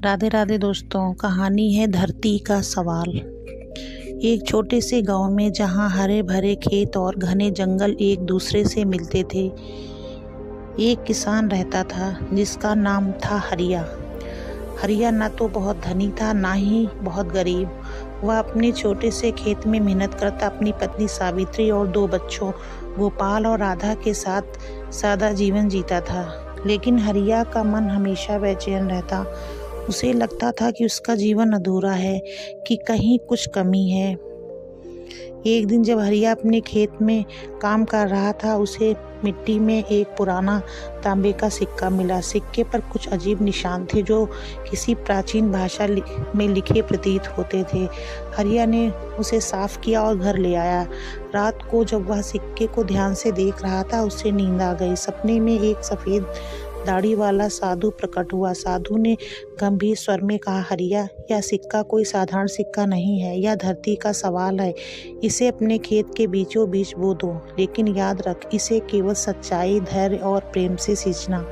राधे राधे दोस्तों। कहानी है धरती का सवाल। एक छोटे से गांव में जहां हरे भरे खेत और घने जंगल एक दूसरे से मिलते थे, एक किसान रहता था जिसका नाम था हरिया। हरिया न तो बहुत धनी था ना ही बहुत गरीब। वह अपने छोटे से खेत में मेहनत करता अपनी पत्नी सावित्री और 2 बच्चों गोपाल और राधा के साथ सादा जीवन जीता था। लेकिन हरिया का मन हमेशा बेचैन रहता। उसे लगता था कि उसका जीवन अधूरा है, कि कहीं कुछ कमी है। एक दिन जब हरिया अपने खेत में काम कर रहा था, उसे मिट्टी में एक पुराना तांबे का सिक्का मिला। सिक्के पर कुछ अजीब निशान थे जो किसी प्राचीन भाषा में लिखे प्रतीत होते थे। हरिया ने उसे साफ किया और घर ले आया। रात को जब वह सिक्के को ध्यान से देख रहा था, उसे नींद आ गई। सपने में एक सफेद दाढ़ी वाला साधु प्रकट हुआ। साधु ने गंभीर स्वर में कहा, हरिया, यह सिक्का कोई साधारण सिक्का नहीं है, यह धरती का सवाल है। इसे अपने खेत के बीचों बीच बो दो, लेकिन याद रख, इसे केवल सच्चाई, धैर्य और प्रेम से सींचना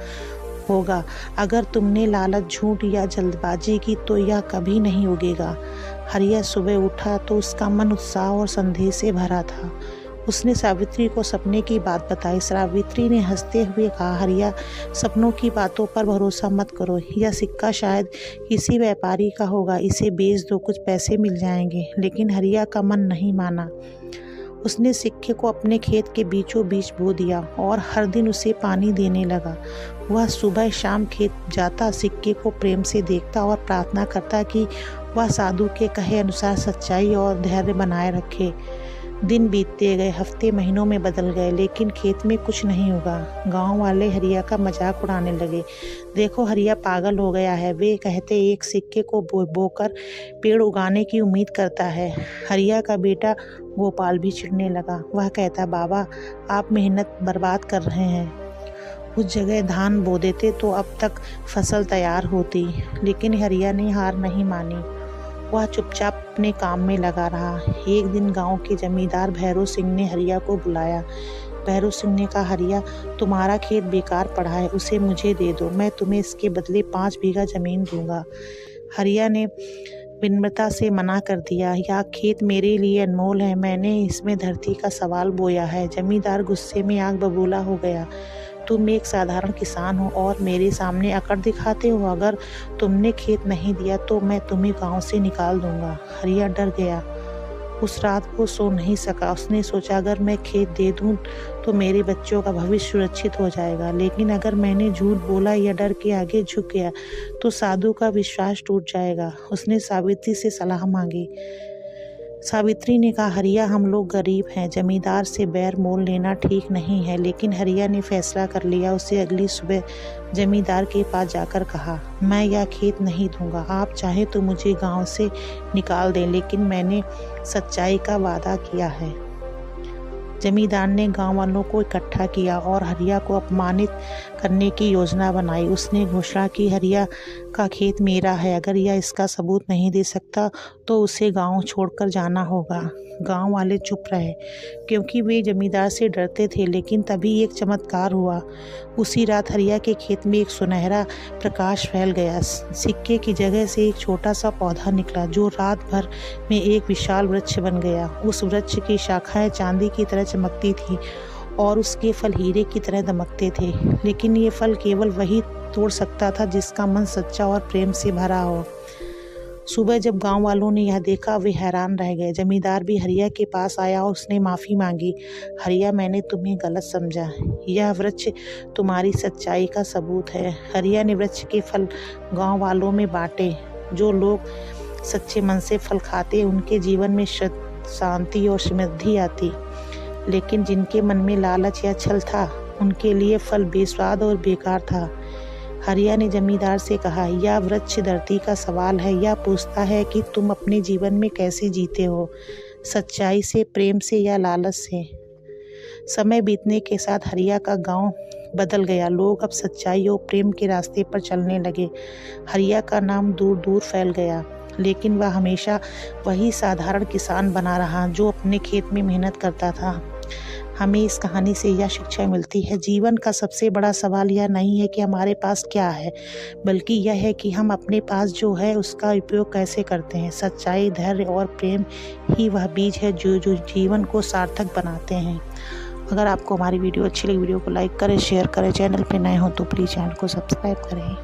होगा। अगर तुमने लालच, झूठ या जल्दबाजी की तो यह कभी नहीं उगेगा। हरिया सुबह उठा तो उसका मन उत्साह और संदेह से भरा था। उसने सावित्री को सपने की बात बताई। सावित्री ने हंसते हुए कहा, हरिया, सपनों की बातों पर भरोसा मत करो। यह सिक्का शायद किसी व्यापारी का होगा, इसे बेच दो, कुछ पैसे मिल जाएंगे। लेकिन हरिया का मन नहीं माना। उसने सिक्के को अपने खेत के बीचों बीच बो दिया और हर दिन उसे पानी देने लगा। वह सुबह शाम खेत जाता, सिक्के को प्रेम से देखता और प्रार्थना करता कि वह साधु के कहे अनुसार सच्चाई और धैर्य बनाए रखे। दिन बीतते गए, हफ्ते महीनों में बदल गए, लेकिन खेत में कुछ नहीं हुआ। गांव वाले हरिया का मजाक उड़ाने लगे। देखो, हरिया पागल हो गया है। वे कहते एक सिक्के को बोकर पेड़ उगाने की उम्मीद करता है। हरिया का बेटा गोपाल भी चिढ़ने लगा। वह कहता, बाबा, आप मेहनत बर्बाद कर रहे हैं। उस जगह धान बो देते तो अब तक फसल तैयार होती। लेकिन हरिया ने हार नहीं मानी। वह चुपचाप अपने काम में लगा रहा। एक दिन गांव के जमींदार भैरव सिंह ने हरिया को बुलाया। भैरव सिंह ने कहा, हरिया, तुम्हारा खेत बेकार पड़ा है, उसे मुझे दे दो। मैं तुम्हें इसके बदले 5 बीघा जमीन दूंगा। हरिया ने विनम्रता से मना कर दिया। यह खेत मेरे लिए अनमोल है, मैंने इसमें धरती का सवाल बोया है। जमींदार गुस्से में आग बबूला हो गया। तुम एक साधारण किसान हो और मेरे सामने अकड़ दिखाते हो। अगर तुमने खेत नहीं दिया तो मैं तुम्हें गांव से निकाल दूंगा। हरिया डर गया। उस रात वो सो नहीं सका। उसने सोचा, अगर मैं खेत दे दूं तो मेरे बच्चों का भविष्य सुरक्षित हो जाएगा। लेकिन अगर मैंने झूठ बोला या डर के आगे झुक गया तो साधु का विश्वास टूट जाएगा। उसने सावित्री से सलाह मांगी। सावित्री ने कहा, हरिया, हम लोग गरीब हैं, जमींदार से बैर मोल लेना ठीक नहीं है। लेकिन हरिया ने फैसला कर लिया। उसे अगली सुबह जमींदार के पास जाकर कहा, मैं यह खेत नहीं दूंगा। आप चाहे तो मुझे गांव से निकाल दें, लेकिन मैंने सच्चाई का वादा किया है। जमींदार ने गांव वालों को इकट्ठा किया और हरिया को अपमानित करने की योजना बनाई। उसने घोषणा की, हरिया का खेत मेरा है। अगर यह इसका सबूत नहीं दे सकता तो उसे गांव छोड़कर जाना होगा। गांव वाले चुप रहे, क्योंकि वे जमींदार से डरते थे। लेकिन तभी एक चमत्कार हुआ। उसी रात हरिया के खेत में एक सुनहरा प्रकाश फैल गया। सिक्के की जगह से एक छोटा सा पौधा निकला, जो रात भर में एक विशाल वृक्ष बन गया। उस वृक्ष की शाखाएं चांदी की तरह चमकती थी और उसके फल हीरे की तरह दमकते थे। लेकिन ये फल केवल वही तोड़ सकता था जिसका मन सच्चा और प्रेम से भरा हो। सुबह जब गांव वालों ने यह देखा, वे हैरान रह गए। जमींदार भी हरिया के पास आया और उसने माफ़ी मांगी। हरिया, मैंने तुम्हें गलत समझा। यह वृक्ष तुम्हारी सच्चाई का सबूत है। हरिया ने वृक्ष के फल गांव वालों में बांटे। जो लोग सच्चे मन से फल खाते, उनके जीवन में शांति और समृद्धि आती। लेकिन जिनके मन में लालच या छल था, उनके लिए फल बेस्वाद और बेकार था। हरिया ने जमींदार से कहा, यह वृक्ष धरती का सवाल है। यह पूछता है कि तुम अपने जीवन में कैसे जीते हो, सच्चाई से, प्रेम से या लालच से। समय बीतने के साथ हरिया का गांव बदल गया। लोग अब सच्चाई और प्रेम के रास्ते पर चलने लगे। हरिया का नाम दूर दूर फैल गया, लेकिन वह हमेशा वही साधारण किसान बना रहा जो अपने खेत में मेहनत करता था। हमें इस कहानी से यह शिक्षा मिलती है, जीवन का सबसे बड़ा सवाल यह नहीं है कि हमारे पास क्या है, बल्कि यह है कि हम अपने पास जो है उसका उपयोग कैसे करते हैं। सच्चाई, धैर्य और प्रेम ही वह बीज है जो जीवन को सार्थक बनाते हैं। अगर आपको हमारी वीडियो अच्छी लगी, वीडियो को लाइक करें, शेयर करें। चैनल पे नए हो तो प्लीज़ चैनल को सब्सक्राइब करें।